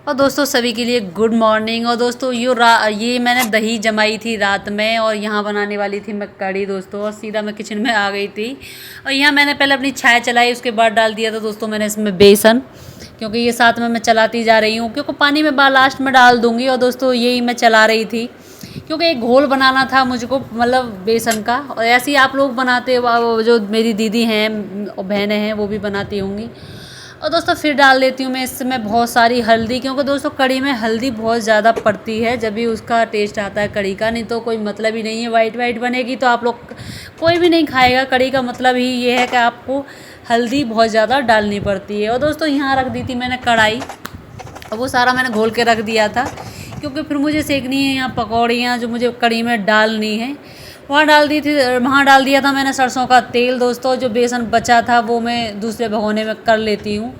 और दोस्तों सभी के लिए गुड मॉर्निंग। और दोस्तों ये मैंने दही जमाई थी रात में और यहाँ बनाने वाली थी मैं कढ़ी दोस्तों। और सीधा मैं किचन में आ गई थी और यहाँ मैंने पहले अपनी चाय चलाई, उसके बाद डाल दिया था दोस्तों मैंने इसमें बेसन, क्योंकि ये साथ में मैं चलाती जा रही हूँ, क्योंकि पानी में लास्ट में डाल दूँगी। और दोस्तों यही मैं चला रही थी क्योंकि एक घोल बनाना था मुझको, मतलब बेसन का। और ऐसे ही आप लोग बनाते हो, जो मेरी दीदी हैं और बहनें हैं वो भी बनाती होंगी। और दोस्तों फिर डाल देती हूँ मैं इसमें बहुत सारी हल्दी, क्योंकि दोस्तों कढ़ी में हल्दी बहुत ज़्यादा पड़ती है, जब भी उसका टेस्ट आता है कढ़ी का, नहीं तो कोई मतलब ही नहीं है। वाइट वाइट बनेगी तो आप लोग कोई भी नहीं खाएगा। कढ़ी का मतलब ही ये है कि आपको हल्दी बहुत ज़्यादा डालनी पड़ती है। और दोस्तों यहाँ रख दी थी मैंने कढ़ाई, और वो सारा मैंने घोल के रख दिया था, क्योंकि फिर मुझे सेकनी है यहाँ पकौड़ियाँ जो मुझे कढ़ी में डालनी है। वहाँ डाल दिया था मैंने सरसों का तेल दोस्तों। जो बेसन बचा था वो मैं दूसरे भगोने में कर लेती हूँ।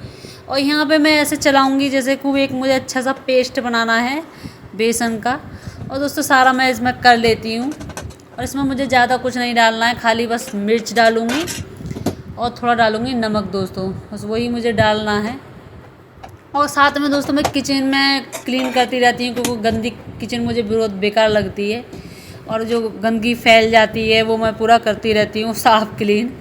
और यहाँ पे मैं ऐसे चलाऊँगी जैसे खूब एक मुझे अच्छा सा पेस्ट बनाना है बेसन का। और दोस्तों सारा मैं इसमें कर लेती हूँ। और इसमें मुझे ज़्यादा कुछ नहीं डालना है, खाली बस मिर्च डालूँगी और थोड़ा डालूँगी नमक दोस्तों, बस वही मुझे डालना है। और साथ में दोस्तों मैं किचन में क्लीन करती रहती हूँ, क्योंकि गंदी किचन मुझे बहुत बेकार लगती है। और जो गंदगी फैल जाती है वो मैं पूरा करती रहती हूँ साफ़ क्लीन।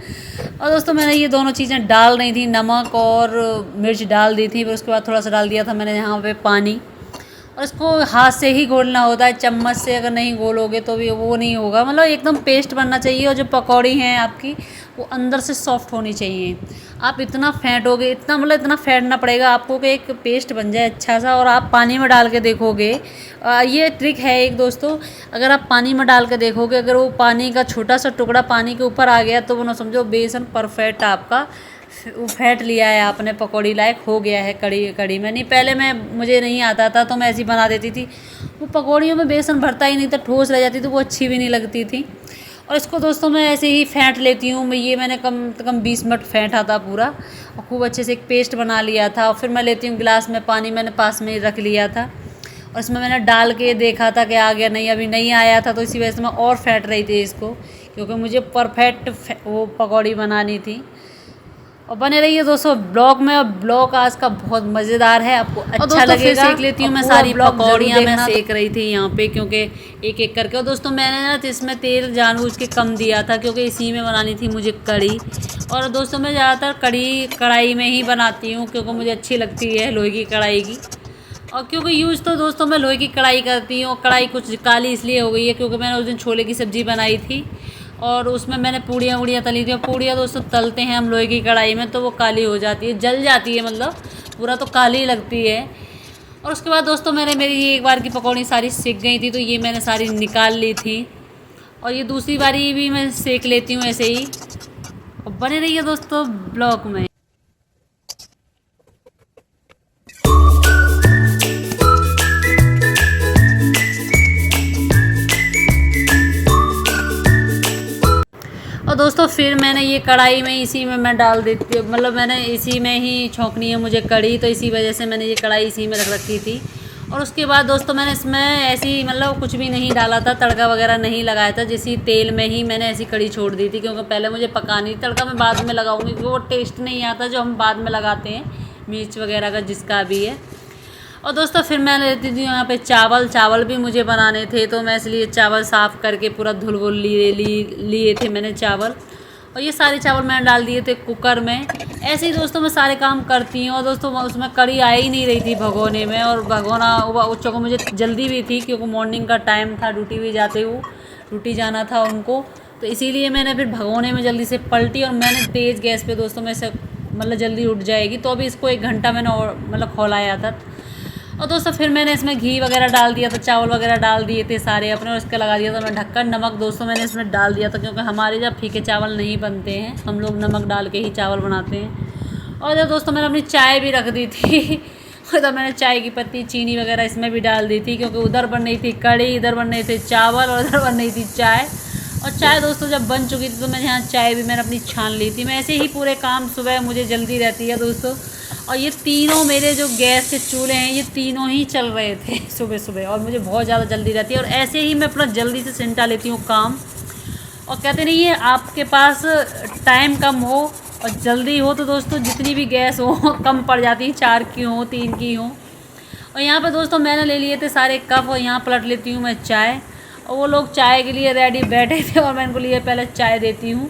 और दोस्तों मैंने ये दोनों चीज़ें डाल रही थी, नमक और मिर्च डाल दी थी। फिर उसके बाद थोड़ा सा डाल दिया था मैंने यहाँ पे पानी। और इसको हाथ से ही घोलना होता है, चम्मच से अगर नहीं घोलोगे तो भी वो नहीं होगा, मतलब एकदम पेस्ट बनना चाहिए। और जो पकौड़ी हैं आपकी वो अंदर से सॉफ्ट होनी चाहिए। आप इतना फेंटोगे, इतना फेंटना पड़ेगा आपको कि एक पेस्ट बन जाए अच्छा सा। और आप पानी में डाल के देखोगे, ये ट्रिक है एक दोस्तों, अगर आप पानी में डाल के देखोगे, अगर वो पानी का छोटा सा टुकड़ा पानी के ऊपर आ गया तो वो ना समझो बेसन परफेक्ट आपका फेंट लिया है आपने, पकौड़ी लायक हो गया है कढ़ी में। नहीं पहले मुझे नहीं आता था तो मैं ऐसी बना देती थी, वो पकौड़ियों में बेसन भरता ही नहीं था, ठोस रह जाती थी, वो अच्छी भी नहीं लगती थी। और इसको दोस्तों मैं ऐसे ही फेंट लेती हूँ। ये मैंने कम से कम 20 मिनट फेंटा था पूरा, और खूब अच्छे से एक पेस्ट बना लिया था। और फिर मैं लेती हूँ गिलास में पानी, मैंने पास में रख लिया था। और इसमें मैंने डाल के देखा था कि आ गया, नहीं अभी नहीं आया था, तो इसी वजह से मैं और फेंट रही थी इसको, क्योंकि मुझे परफेक्ट वो पकौड़ी बनानी थी। और बने रहिए दोस्तों ब्लॉग में। और ब्लॉग आज का बहुत मज़ेदार है, आपको अच्छा लगेगा। सेक लेती हूँ मैं सारी पकौड़ियाँ, मैं सेक रही थी यहाँ पे, क्योंकि एक एक करके। और दोस्तों मैंने ना इसमें तेल जानबूझ के कम दिया था, क्योंकि इसी में बनानी थी मुझे कढ़ी। और दोस्तों मैं ज़्यादातर कढ़ी कढ़ाई में ही बनाती हूँ, क्योंकि मुझे अच्छी लगती है लोहे की कढ़ाई की। और क्योंकि यूज़ तो दोस्तों मैं लोहे की कढ़ाई करती हूँ। कढ़ाई कुछ काली इसलिए हो गई है क्योंकि मैंने उस दिन छोले की सब्ज़ी बनाई थी और उसमें मैंने पूड़ियाँ तली थी। और पूड़ियाँ दोस्तों तलते हैं हम लोहे की कढ़ाई में, तो वो काली हो जाती है, जल जाती है, मतलब पूरा तो काली लगती है। और उसके बाद दोस्तों मेरी एक बार की पकौड़ी सारी सिक गई थी, तो ये मैंने सारी निकाल ली थी। और ये दूसरी बारी भी मैं सेक लेती हूँ ऐसे ही। और बने रहिए दोस्तों ब्लॉग में। और दोस्तों फिर मैंने ये कढ़ाई में इसी में मैं डाल देती हूँ, मतलब मैंने इसी में ही छौंकनी है मुझे कढ़ी, तो इसी वजह से मैंने ये कढ़ाई इसी में रख रखी थी। और उसके बाद दोस्तों मैंने इसमें ऐसी मतलब कुछ भी नहीं डाला था, तड़का वगैरह नहीं लगाया था, जिसी तेल में ही मैंने ऐसी कढ़ी छोड़ दी थी, क्योंकि पहले मुझे पकानी थी। तड़का मैं बाद में लगाऊंगी, क्योंकि वो टेस्ट नहीं आता जो हम बाद में लगाते हैं, मिर्च वगैरह का जिसका भी है। और दोस्तों फिर मैं लेती थी यहाँ पे चावल भी मुझे बनाने थे, तो मैं इसलिए चावल साफ़ करके पूरा धुल लिए थे मैंने चावल। और ये सारे चावल मैंने डाल दिए थे कुकर में। ऐसे ही दोस्तों मैं सारे काम करती हूँ। और दोस्तों उसमें कढ़ी आ ही नहीं रही थी भगोने में, और भगोना चूँकि मुझे जल्दी भी थी, क्योंकि मॉर्निंग का टाइम था, ड्यूटी जाना था उनको, तो इसीलिए मैंने फिर भगोने में जल्दी से पलटी। और मैंने तेज़ गैस पर दोस्तों में से मतलब जल्दी उठ जाएगी, तो अभी इसको 1 घंटा मैंने और मतलब खौलाया था। और दोस्तों फिर मैंने इसमें घी वगैरह डाल दिया था, चावल वगैरह डाल दिए थे सारे अपने, और इसका लगा दिया था मैं ढक्कन। नमक दोस्तों मैंने इसमें डाल दिया था, क्योंकि हमारे जब फीके चावल नहीं बनते हैं, हम लोग नमक डाल के ही चावल बनाते हैं। और जब दोस्तों मैंने अपनी चाय भी रख दी थी और तब मैंने चाय की पत्ती, चीनी वगैरह इसमें भी डाल दी थी, क्योंकि उधर बन रही थी कढ़ी, इधर बन रही थी चावल, और इधर बन रही थी चाय। और चाय दोस्तों जब बन चुकी थी तो मैं यहाँ चाय भी मैंने अपनी छान ली थी। मैं ऐसे ही पूरे काम, सुबह मुझे जल्दी रहती है दोस्तों। और ये तीनों मेरे जो गैस के चूल्हे हैं, ये तीनों ही चल रहे थे सुबह सुबह, और मुझे बहुत ज़्यादा जल्दी रहती है। और ऐसे ही मैं अपना जल्दी से सिमटा लेती हूँ काम। और कहते नहीं है, आपके पास टाइम कम हो और जल्दी हो तो दोस्तों जितनी भी गैस हो कम पड़ जाती है, 4 की हो, 3 की हो। और यहाँ पे दोस्तों मैंने ले लिए थे सारे कप और यहाँ पलट लेती हूँ मैं चाय। और वो लोग चाय के लिए रेडी बैठे थे और मैं इनको लिए पहले चाय देती हूँ।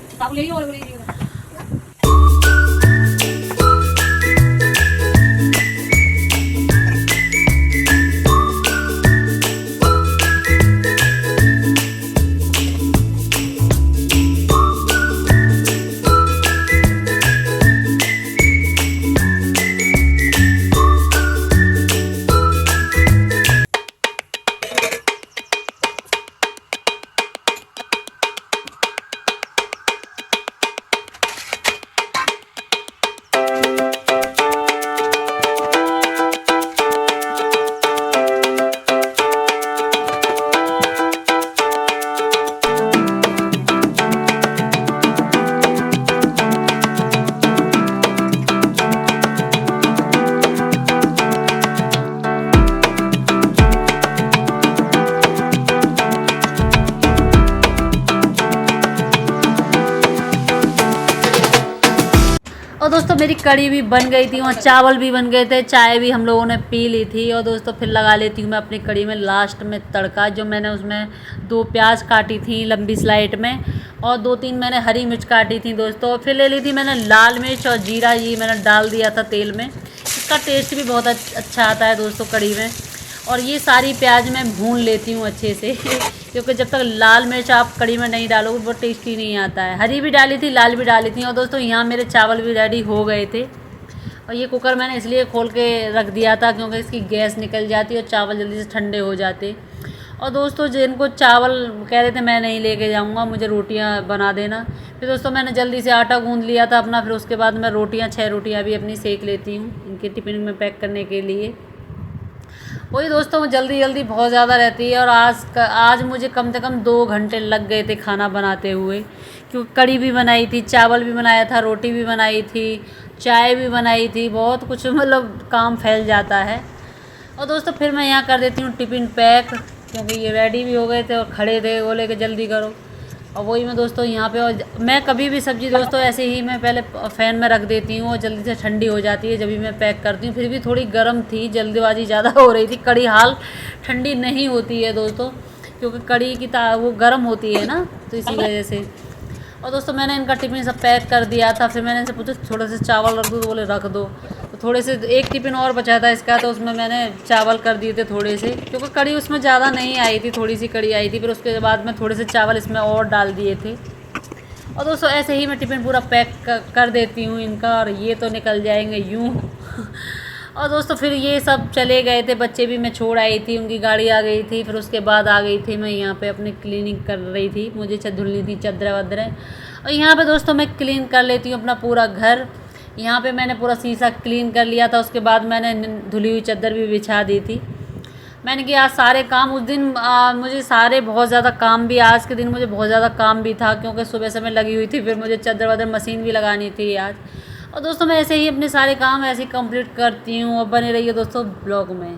और दोस्तों मेरी कड़ी भी बन गई थी और चावल भी बन गए थे, चाय भी हम लोगों ने पी ली थी। और दोस्तों फिर लगा लेती हूँ मैं अपनी कड़ी में लास्ट में तड़का, जो मैंने उसमें 2 प्याज काटी थी लंबी स्लाइड में और 2-3 मैंने हरी मिर्च काटी थी दोस्तों। और फिर ले ली थी मैंने लाल मिर्च और जीरा, ये मैंने डाल दिया था तेल में। इसका टेस्ट भी बहुत अच्छा आता है दोस्तों कड़ी में। और ये सारी प्याज मैं भून लेती हूँ अच्छे से क्योंकि जब तक लाल मिर्च आप कड़ी में नहीं डालोगे वो टेस्टी नहीं आता है। हरी भी डाली थी, लाल भी डाली थी। और दोस्तों यहाँ मेरे चावल भी रेडी हो गए थे। और ये कुकर मैंने इसलिए खोल के रख दिया था क्योंकि इसकी गैस निकल जाती और चावल जल्दी से ठंडे हो जाते। और दोस्तों जिनको चावल कह रहे थे मैं नहीं लेके जाऊँगा, मुझे रोटियाँ बना देना, फिर दोस्तों मैंने जल्दी से आटा गूँध लिया था अपना। फिर उसके बाद मैं 6 रोटियाँ भी अपनी सेक लेती हूँ इनके टिफ़िन में पैक करने के लिए। वही दोस्तों जल्दी बहुत ज़्यादा रहती है। और आज मुझे कम से कम 2 घंटे लग गए थे खाना बनाते हुए, क्योंकि कड़ी भी बनाई थी, चावल भी बनाया था, रोटी भी बनाई थी, चाय भी बनाई थी, बहुत कुछ मतलब काम फैल जाता है। और दोस्तों फिर मैं यहाँ कर देती हूँ टिफ़िन पैक, क्योंकि ये रेडी भी हो गए थे और खड़े थे, बोले कि जल्दी करो। और वही मैं दोस्तों यहाँ पे, और मैं कभी भी सब्ज़ी दोस्तों ऐसे ही मैं पहले फ़ैन में रख देती हूँ और जल्दी से ठंडी हो जाती है जब भी मैं पैक करती हूँ। फिर भी थोड़ी गर्म थी, जल्दीबाजी ज़्यादा हो रही थी। कड़ी हाल ठंडी नहीं होती है दोस्तों, क्योंकि कड़ी की वो गर्म होती है ना, तो इसी वजह से। और दोस्तों मैंने इनका टिफ़िन सब पैक कर दिया था। फिर मैंने इनसे पूछा थोड़े से चावल रख दो, तो बोले रख दो। तो थोड़े से एक टिफ़िन और बचा था इसका, तो उसमें मैंने चावल कर दिए थे थोड़े से, क्योंकि कड़ी उसमें ज़्यादा नहीं आई थी, थोड़ी सी कड़ी आई थी। फिर उसके बाद में थोड़े से चावल इसमें और डाल दिए थे। और दोस्तों ऐसे ही मैं टिफ़िन पूरा पैक कर देती हूँ इनका, और ये तो निकल जाएंगे यूँ और दोस्तों फिर ये सब चले गए थे, बच्चे भी मैं छोड़ आई थी, उनकी गाड़ी आ गई थी। फिर उसके बाद आ गई थी मैं यहाँ पे अपनी क्लीनिंग कर रही थी, मुझे धुलनी थी चादर वादरें। और यहाँ पे दोस्तों मैं क्लीन कर लेती हूँ अपना पूरा घर। यहाँ पे मैंने पूरा शीशा क्लीन कर लिया था, उसके बाद मैंने धुली हुई चादर भी बिछा दी थी। मैंने किया आज सारे काम। उस दिन मुझे सारे बहुत ज़्यादा काम भी, आज के दिन मुझे बहुत ज़्यादा काम भी था, क्योंकि सुबह से मैं लगी हुई थी। फिर मुझे चादर वादर मशीन भी लगानी थी आज। और दोस्तों मैं ऐसे ही अपने सारे काम ऐसे ही कंप्लीट करती हूँ। और बने रहिए दोस्तों ब्लॉग में।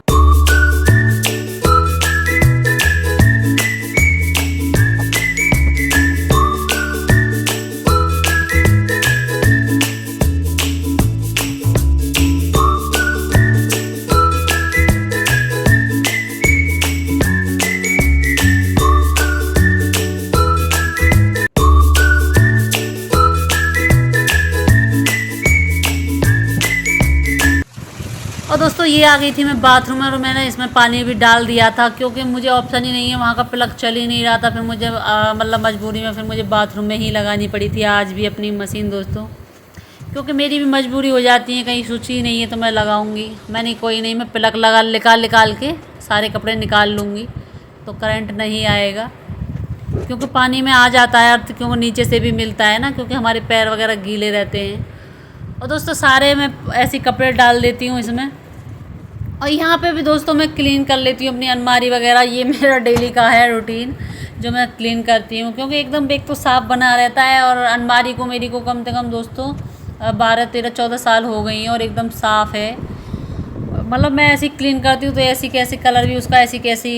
और दोस्तों ये आ गई थी मैं बाथरूम में, और मैंने इसमें पानी भी डाल दिया था, क्योंकि मुझे ऑप्शन ही नहीं है, वहाँ का प्लग चल ही नहीं रहा था। फिर मुझे मतलब मजबूरी में फिर मुझे बाथरूम में ही लगानी पड़ी थी आज भी अपनी मशीन दोस्तों, क्योंकि मेरी भी मजबूरी हो जाती है, कहीं सूची ही नहीं है तो मैं लगाऊंगी। मैंने कोई नहीं, मैं प्लग लगा निकाल के सारे कपड़े निकाल लूँगी, तो करंट नहीं आएगा। क्योंकि पानी में आ जाता है अर्थ, क्योंकि नीचे से भी मिलता है ना, क्योंकि हमारे पैर वगैरह गीले रहते हैं। और दोस्तों सारे मैं ऐसे कपड़े डाल देती हूँ इसमें। और यहाँ पे भी दोस्तों मैं क्लीन कर लेती हूँ अपनी अलमारी वगैरह। ये मेरा डेली का है रूटीन जो मैं क्लीन करती हूँ, क्योंकि एकदम एक तो साफ़ बना रहता है। और अलमारी को मेरी को कम से कम दोस्तों 12, 13, 14 साल हो गई हैं और एकदम साफ़ है। मतलब मैं ऐसी क्लीन करती हूँ तो ऐसी कैसी कलर भी उसका ऐसी कैसी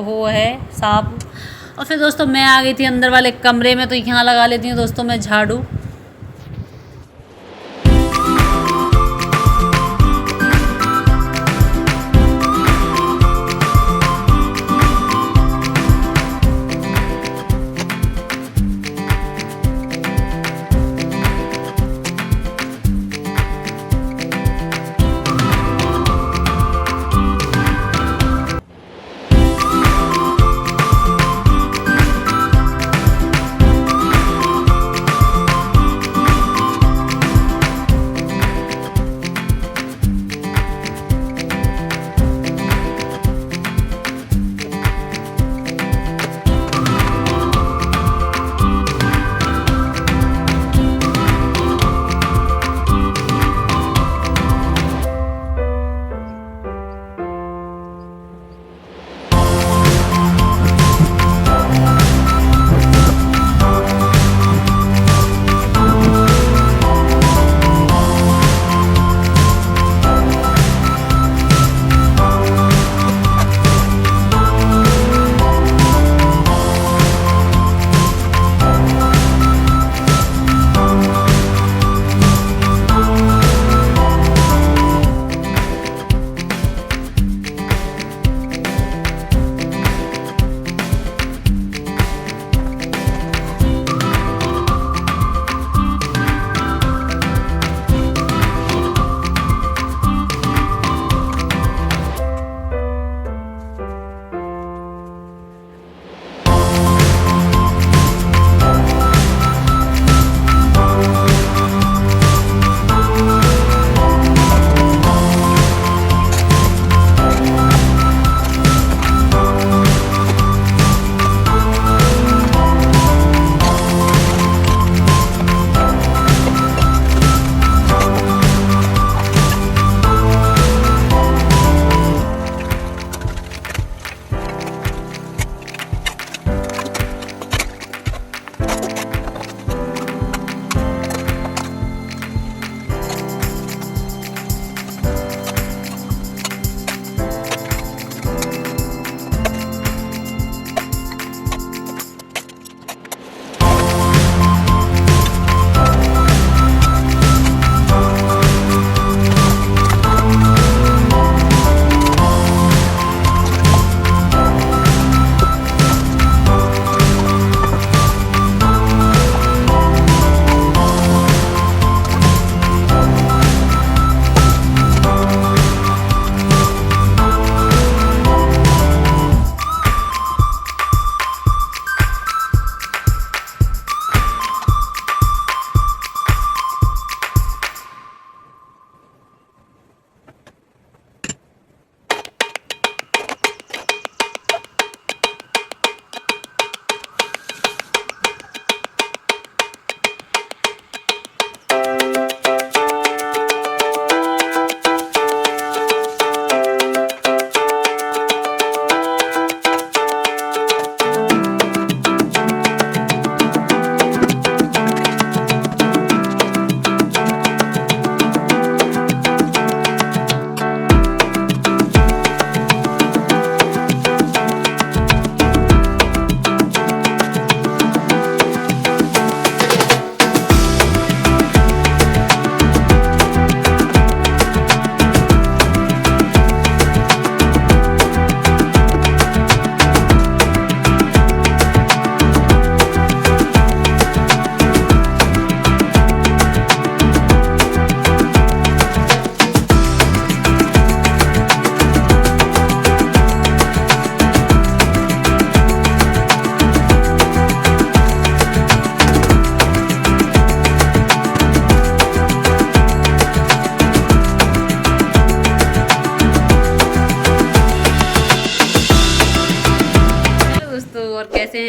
वो है साफ़। और फिर दोस्तों मैं आ गई थी अंदर वाले कमरे में, तो यहाँ लगा लेती हूँ दोस्तों मैं झाड़ू।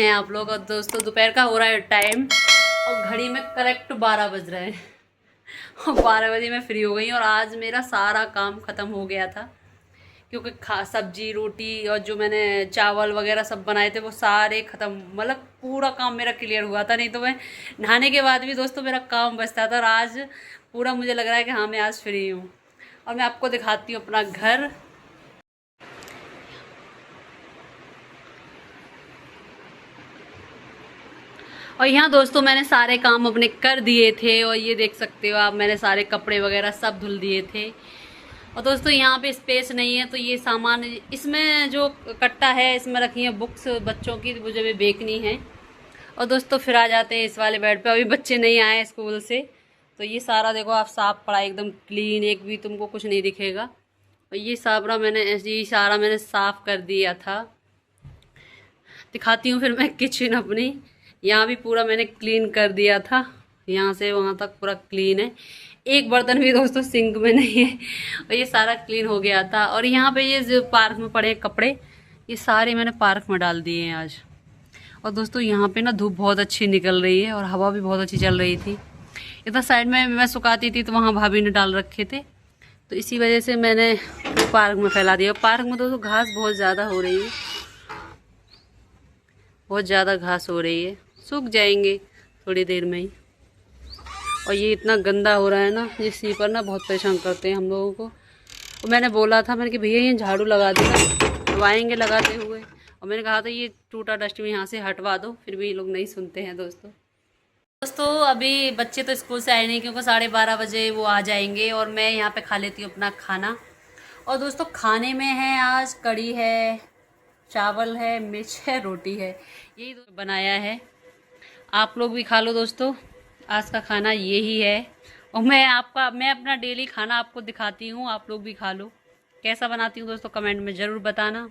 हैं आप लोग। और दोस्तों दोपहर का हो रहा है टाइम और घड़ी में करेक्ट 12 बज रहे हैं और 12 बजे मैं फ्री हो गई और आज मेरा सारा काम ख़त्म हो गया था, क्योंकि सब्जी रोटी और जो मैंने चावल वगैरह सब बनाए थे वो सारे ख़त्म, मतलब पूरा काम मेरा क्लियर हुआ था। नहीं तो मैं नहाने के बाद भी दोस्तों मेरा काम बचता था। और आज पूरा मुझे लग रहा है कि हाँ मैं आज फ्री हूँ। और मैं आपको दिखाती हूँ अपना घर। और यहाँ दोस्तों मैंने सारे काम अपने कर दिए थे और ये देख सकते हो आप, मैंने सारे कपड़े वगैरह सब धुल दिए थे। और दोस्तों यहाँ पे स्पेस नहीं है तो ये सामान इसमें जो कट्टा है इसमें रखी है बुक्स बच्चों की, मुझे भी बेचनी है। और दोस्तों फिर आ जाते हैं इस वाले बेड पे, अभी बच्चे नहीं आए स्कूल से तो ये सारा देखो आप साफ पड़ा एकदम क्लीन, एक भी तुमको कुछ नहीं दिखेगा। और ये सारा मैंने साफ कर दिया था। दिखाती हूँ फिर मैं किचन अपनी, यहाँ भी पूरा मैंने क्लीन कर दिया था, यहाँ से वहाँ तक पूरा क्लीन है। एक बर्तन भी दोस्तों सिंक में नहीं है और ये सारा क्लीन हो गया था। और यहाँ पे ये जो पार्क में पड़े कपड़े ये सारे मैंने पार्क में डाल दिए हैं आज। और दोस्तों यहाँ पे ना धूप बहुत अच्छी निकल रही है और हवा भी बहुत अच्छी चल रही थी। इधर साइड में मैं सुखाती थी तो वहाँ भाभी ने डाल रखे थे, तो इसी वजह से मैंने पार्क में फैला दिया। पार्क में दोस्तों घास बहुत ज़्यादा हो रही है, बहुत ज़्यादा घास हो रही है, सूख जाएंगे थोड़ी देर में ही। और ये इतना गंदा हो रहा है ना, ये सीपर ना बहुत परेशान करते हैं हम लोगों को। और मैंने बोला था, मैंने कि भैया ये झाड़ू लगा देना, दबाएंगे लगाते हुए। और मैंने कहा था ये टूटा डस्टबिन यहाँ से हटवा दो, फिर भी ये लोग नहीं सुनते हैं दोस्तों अभी बच्चे तो स्कूल से आए नहीं, क्योंकि 12:30 बजे वो आ जाएंगे और मैं यहाँ पे खा लेती हूँ अपना खाना। और दोस्तों खाने में है आज कढ़ी है, चावल है, मिर्च है, रोटी है, यही बनाया है। आप लोग भी खा लो दोस्तों, आज का खाना यही है। और मैं अपना डेली खाना आपको दिखाती हूँ, आप लोग भी खा लो। कैसा बनाती हूँ दोस्तों कमेंट में ज़रूर बताना।